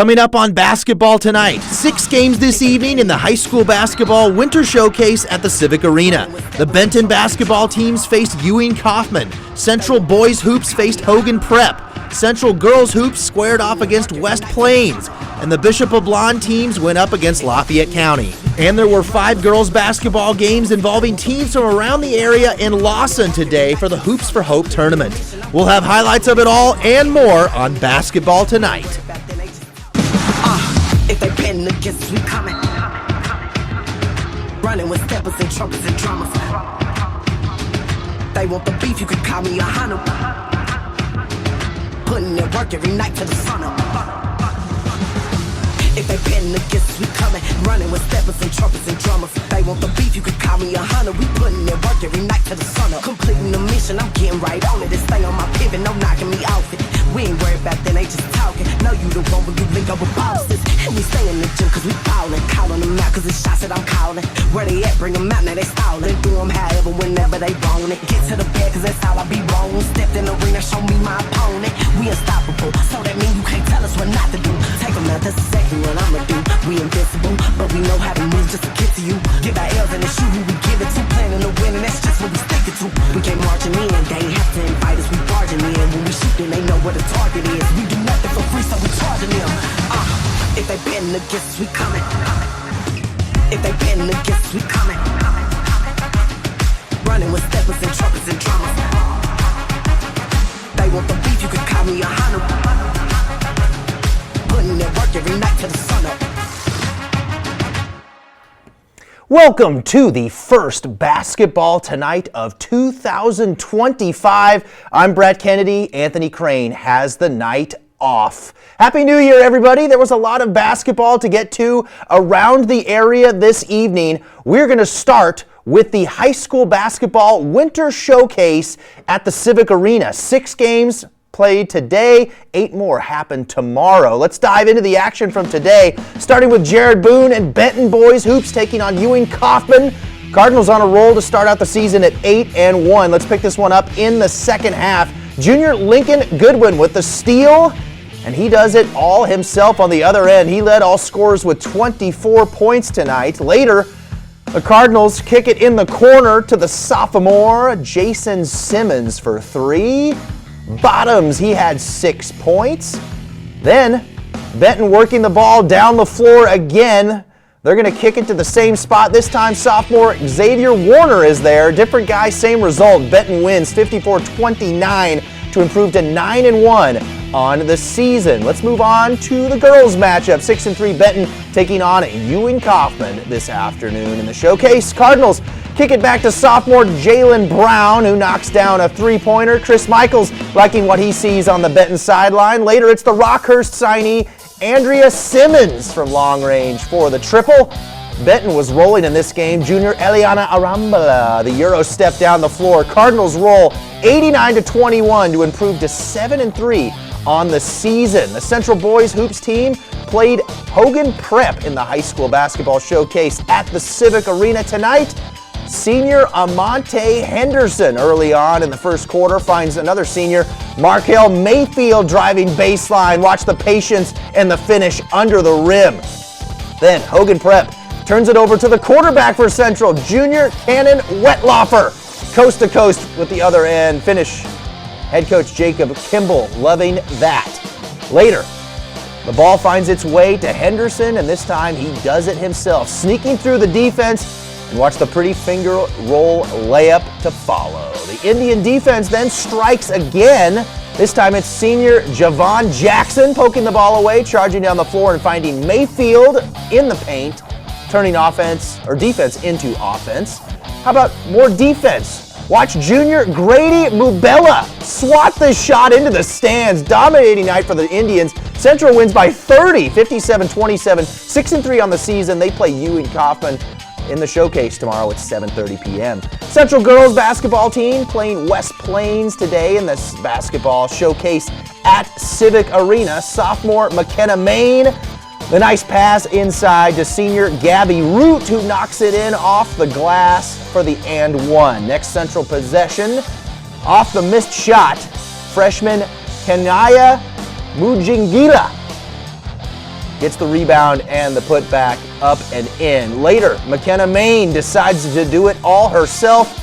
Coming up on basketball tonight, 6 games this evening in the high school basketball winter showcase at the Civic Arena. The Benton basketball teams faced Ewing Kauffman. Central boys hoops faced Hogan Prep. Central girls hoops squared off against West Plains. And the Bishop of Blonde teams went up against Lafayette County. And there were 5 girls basketball games involving teams from around the area in Lawson today for the Hoops for Hope tournament. We'll have highlights of it all and more on Basketball Tonight. If they bend against us, we coming. Running with steppers and trumpets and drummers. They want the beef, you could call me a hunter. Putting in work every night till the sun up. If they bend against us, we coming. Running with steppers and trumpets and drummers. They want the beef, you could call me a hunter. We putting in work every night till the sun up. Completing the mission, I'm getting right on it. And stay on my pivot, no knocking me off it. We ain't worried about that, they just talking. Know you the one when you link up with bosses. And we stay in the gym cause we ballin'. Calling them out cause it's shots that I'm calling. Where they at, bring them out, now they stallin'. Do them however, whenever they want it. Get to the bed cause that's all I be rolling. Stepped in the arena, show me my opponent. We unstoppable, so that mean you can't tell us what not to do. Take them out, that's exactly what I'ma do. We invincible, but we know how to move just to get to you. Give our L's and the shoe who we give it to. Planning to win and that's just what we stick it to. We came marching in, they ain't have to invite us, we barging in. When we shoot then they know where the target is. We do nothing for free, so we charging them. If they bend against us, we coming. If they bend against us, we coming. Running with steppers and trumpets and drummers. They want the beef, you could call me a hunter. Putting in work every night till the sun up. Welcome to the first Basketball Tonight of 2025. I'm Brett Kennedy. Anthony Crane has the night off. Happy New Year, everybody. There was a lot of basketball to get to around the area this evening. We're going to start with the high school basketball winter showcase at the Civic Arena. 6 games played today, 8 more happen tomorrow. Let's dive into the action from today, starting with Jared Boone and Benton boys hoops taking on Ewing Kauffman. Cardinals on a roll to start out the season at 8-1. Let's pick this one up in the second half. Junior Lincoln Goodwin with the steal, and he does it all himself on the other end. He led all scorers with 24 points tonight. Later, the Cardinals kick it in the corner to the sophomore Jason Simmons for 3. Bottoms, he had 6 points. Then Benton working the ball down the floor again. They're going to kick it to the same spot. This time sophomore Xavier Warner is there. Different guy, same result. Benton wins 54-29 to improve to 9-1 on the season. Let's move on to the girls matchup. 6-3 Benton taking on Ewing Kauffman this afternoon in the showcase. Cardinals kick it back to sophomore Jalen Brown, who knocks down a 3-pointer. Chris Michaels liking what he sees on the Benton sideline. Later, it's the Rockhurst signee Andrea Simmons from long range for the triple. Benton was rolling in this game. Junior Eliana Arambala, the Euro step down the floor. Cardinals roll 89-21 to improve to 7-3 on the season. The Central Boys Hoops team played Hogan Prep in the high school basketball showcase at the Civic Arena tonight. Senior Amante Henderson early on in the first quarter finds another senior, Markel Mayfield, driving baseline. Watch the patience and the finish under the rim. Then Hogan Prep turns it over to the quarterback for Central, junior Cannon Wetlaufer. Coast to coast with the other end. Finish, head coach Jacob Kimball loving that. Later, the ball finds its way to Henderson, and this time he does it himself, sneaking through the defense, and watch the pretty finger roll layup to follow. The Indian defense then strikes again. This time it's senior Javon Jackson poking the ball away, charging down the floor and finding Mayfield in the paint, turning defense into offense. How about more defense? Watch junior Grady Mubella swat this shot into the stands. Dominating night for the Indians. Central wins by 30, 57-27, 6-3 on the season. They play Ewing Kauffman in the showcase tomorrow at 7:30 p.m. Central girls basketball team playing West Plains today in this basketball showcase at Civic Arena. Sophomore McKenna Main, the nice pass inside to senior Gabby Root, who knocks it in off the glass for the and one. Next Central possession, off the missed shot, freshman Kenaya Mujingila gets the rebound and the putback up and in. Later, McKenna Main decides to do it all herself.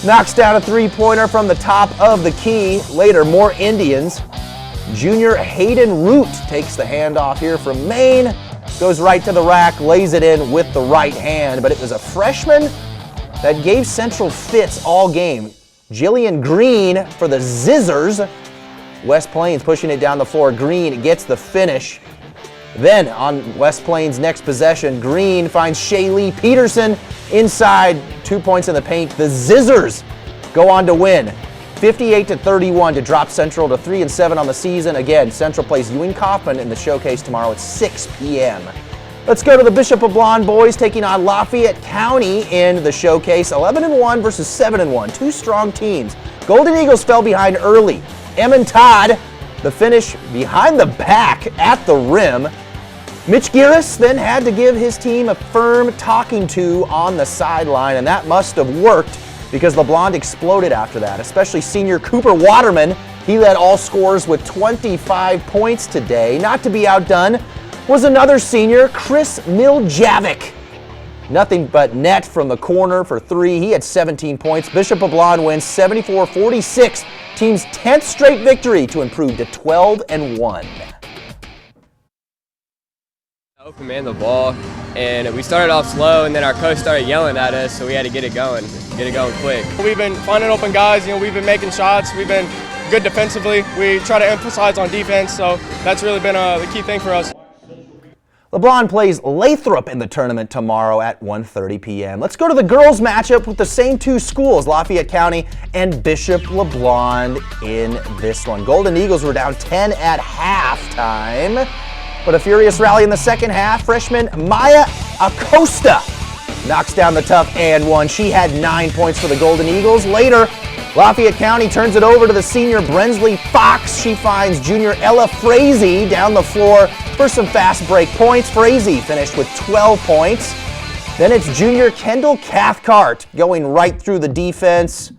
Knocks down a three-pointer from the top of the key. Later, more Indians. Junior Hayden Root takes the handoff here from Maine. Goes right to the rack, lays it in with the right hand. But it was a freshman that gave Central fits all game. Jillian Green for the Zizzers. West Plains pushing it down the floor. Green gets the finish. Then on West Plains' next possession, Green finds Shaylee Peterson inside, 2 points in the paint. The Zizzers go on to win 58-31 to drop Central to 3-7 on the season. Again, Central plays Ewing Kauffman in the showcase tomorrow at 6 p.m. Let's go to the Bishop LeBlond boys taking on Lafayette County in the showcase. 11-1 versus 7-1, two strong teams. Golden Eagles fell behind early. Emin Todd, the finish behind the back at the rim. Mitch Giras then had to give his team a firm talking to on the sideline, and that must have worked because LeBlond exploded after that, especially senior Cooper Waterman. He led all scorers with 25 points today. Not to be outdone was another senior, Chris Miljavic. Nothing but net from the corner for three. He had 17 points. Bishop LeBlond wins 74-46, team's 10th straight victory to improve to 12-1. Open man the ball, and we started off slow, and then our coach started yelling at us, so we had to get it going quick. We've been finding open guys, we've been making shots, we've been good defensively. We try to emphasize on defense, so that's really been the key thing for us. LeBlond plays Lathrop in the tournament tomorrow at 1:30 p.m. Let's go to the girls matchup with the same two schools, Lafayette County and Bishop LeBlond in this one. Golden Eagles were down 10 at halftime. But a furious rally in the second half. Freshman Maya Acosta knocks down the tough and one. She had 9 points for the Golden Eagles. Later, Lafayette County turns it over to the senior Brensley Fox. She finds junior Ella Frazee down the floor for some fast break points. Frazee finished with 12 points. Then it's junior Kendall Cathcart going right through the defense,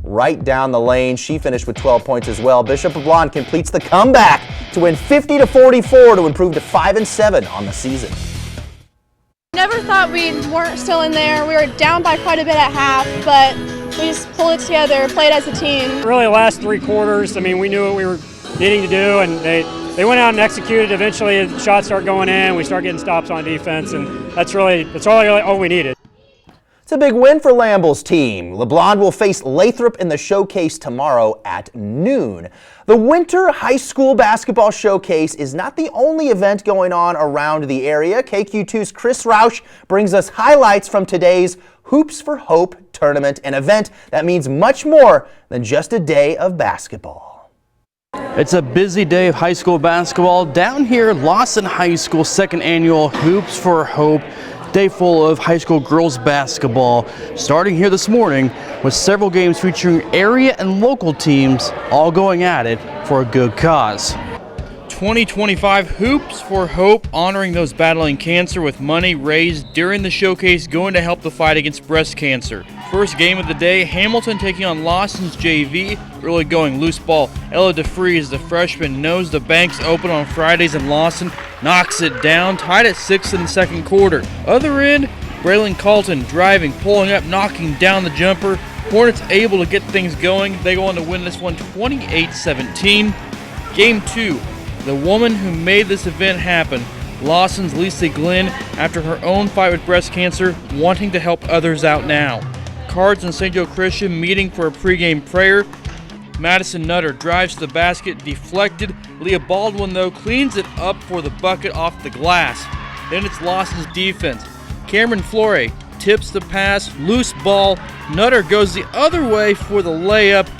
right down the lane. She finished with 12 points as well. Bishop LeBlond completes the comeback to win 50-44 to improve to 5-7 on the season. Never thought we weren't still in there. We were down by quite a bit at half, but we just pulled it together, played as a team. Really, last three quarters, we knew what we were needing to do, and they went out and executed. Eventually, shots start going in. We start getting stops on defense, and that's all we needed. It's a big win for Lamble's team. LeBlond will face Lathrop in the showcase tomorrow at noon. The Winter High School Basketball Showcase is not the only event going on around the area. KQ2's Chris Roush brings us highlights from today's Hoops for Hope tournament, an event that means much more than just a day of basketball. It's a busy day of high school basketball down here at Lawson High School, second annual Hoops for Hope. Day full of high school girls basketball, starting here this morning with several games featuring area and local teams all going at it for a good cause. 2025 Hoops for Hope, honoring those battling cancer with money raised during the showcase going to help the fight against breast cancer. First game of the day, Hamilton taking on Lawson's JV. Early going loose ball. Ella DeFries, the freshman, knows the bank's open on Fridays, and Lawson knocks it down, tied at 6 in the second quarter. Other end, Braylon Carlton driving, pulling up, knocking down the jumper. Hornets able to get things going. They go on to win this one 28-17. Game 2, the woman who made this event happen, Lawson's Lisa Glenn, after her own fight with breast cancer, wanting to help others out now. Cards and St. Joe Christian meeting for a pregame prayer. Madison Nutter drives to the basket, deflected. Leah Baldwin, though, cleans it up for the bucket off the glass. Then it's Lawson's defense. Cameron Flore tips the pass, loose ball. Nutter goes the other way for the layup.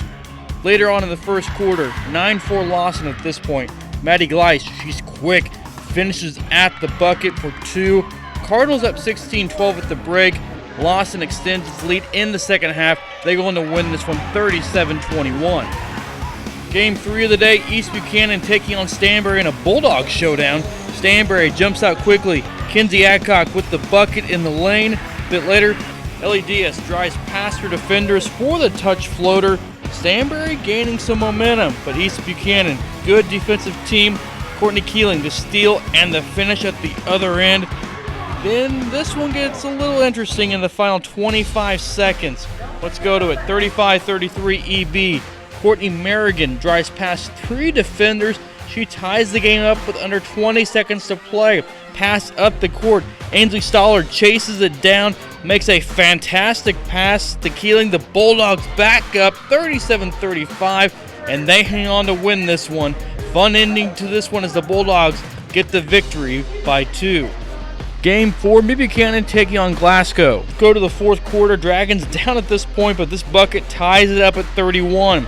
Later on in the first quarter, 9-4 Lawson at this point. Maddie Gleiss, she's quick, finishes at the bucket for 2. Cardinals up 16-12 at the break. Lawson extends its lead in the second half. They go on to win this one 37-21. Game 3 of the day, East Buchanan taking on Stanberry in a Bulldog showdown. Stanberry jumps out quickly. Kenzie Adcock with the bucket in the lane. A bit later, Ellie Diaz drives past her defenders for the touch floater. Stanberry gaining some momentum, but East Buchanan, good defensive team, Courtney Keeling, the steal and the finish at the other end. Then this one gets a little interesting in the final 25 seconds. Let's go to it. 35-33 EB. Courtney Merrigan drives past 3 defenders. She ties the game up with under 20 seconds to play. Pass up the court. Ainsley Stoller chases it down, makes a fantastic pass to Keeling. The Bulldogs back up 37-35, and they hang on to win this one. Fun ending to this one as the Bulldogs get the victory by 2. Game 4, Mid Buchanan taking on Glasgow. Go to the fourth quarter. Dragons down at this point, but this bucket ties it up at 31.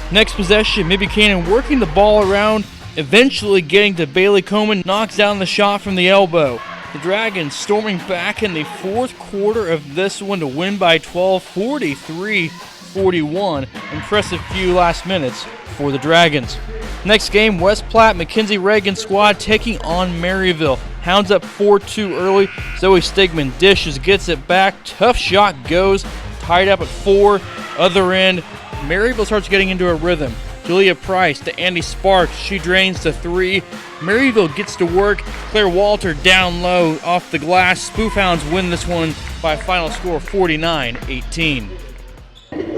Next possession, Mid Buchanan working the ball around, eventually getting to Bailey Coleman, knocks down the shot from the elbow. The Dragons storming back in the fourth quarter of this one to win by 12, 43-41. Impressive few last minutes for the Dragons. Next game, West Platte Mackenzie Reagan squad taking on Maryville. Hounds up 4-2 early. Zoe Stigman dishes, gets it back. Tough shot goes. Tied up at 4. Other end, Maryville starts getting into a rhythm. Julia Price to Andy Sparks. She drains to 3. Maryville gets to work. Claire Walter down low off the glass. Spoof Hounds win this one by a final score of 49-18.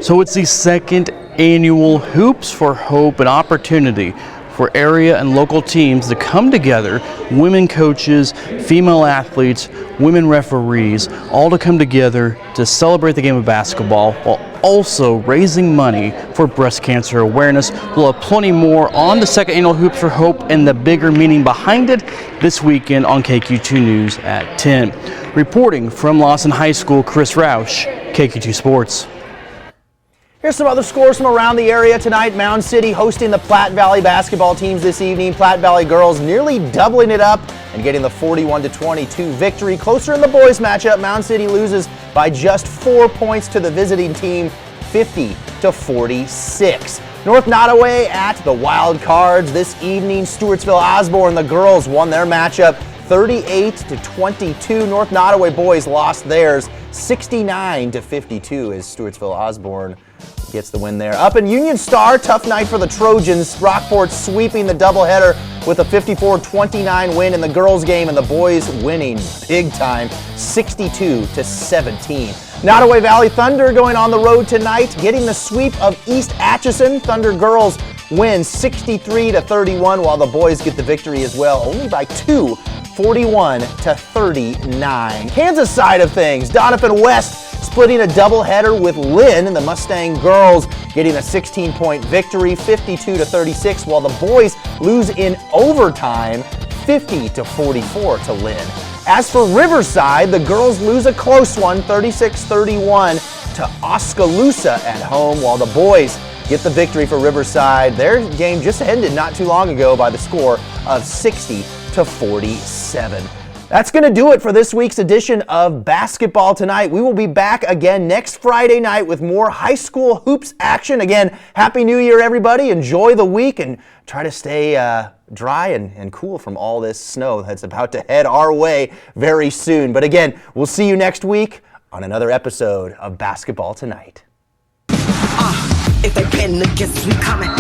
So it's the second annual Hoops for Hope, an opportunity for area and local teams to come together, women coaches, female athletes, women referees, all to come together to celebrate the game of basketball while also raising money for breast cancer awareness. We'll have plenty more on the second annual Hoops for Hope and the bigger meaning behind it this weekend on KQ2 News at 10. Reporting from Lawson High School, Chris Roush, KQ2 Sports. Here's some other scores from around the area tonight. Mound City hosting the Platte Valley basketball teams this evening. Platte Valley girls nearly doubling it up and getting the 41-22 victory. Closer in the boys matchup, Mound City loses by just 4 points to the visiting team, 50-46. North Nottoway at the Wild Cards this evening. Stewartsville Osborne, the girls won their matchup 38-22. North Nottoway boys lost theirs 69-52 as Stewartsville Osborne gets the win there. Up in Union Star, tough night for the Trojans. Rockport sweeping the doubleheader with a 54-29 win in the girls game, and the boys winning big time, 62-17. Nottoway Valley Thunder going on the road tonight, getting the sweep of East Atchison. Thunder girls win 63-31, while the boys get the victory as well, only by 2, 41-39. Kansas side of things, Doniphan West splitting a doubleheader with Lynn, and the Mustang girls getting a 16-point victory, 52-36, while the boys lose in overtime, 50-44 to Lynn. As for Riverside, the girls lose a close one, 36-31 to Oskaloosa at home, while the boys get the victory for Riverside. Their game just ended not too long ago by the score of 60-47. That's going to do it for this week's edition of Basketball Tonight. We will be back again next Friday night with more high school hoops action. Again, Happy New Year, everybody. Enjoy the week and try to stay dry and cool from all this snow that's about to head our way very soon. But again, we'll see you next week on another episode of Basketball Tonight. If they betting against us, we coming.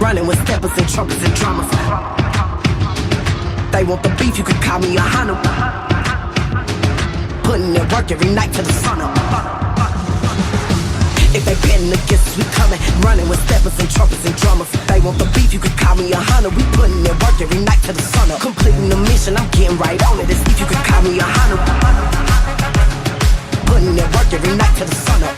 Running with steppers and trumpets and drummers. They want the beef, you could call me a hunter. Putting in work every night till the sun up. If they betting against us, we coming. Running with steppers and trumpets and drummers. They want the beef, you could call me a hunter. We putting in work every night till the sun up. Completing the mission, I'm getting right on it. It's beef, you could call me a hunter. Putting in work every night till the sun up.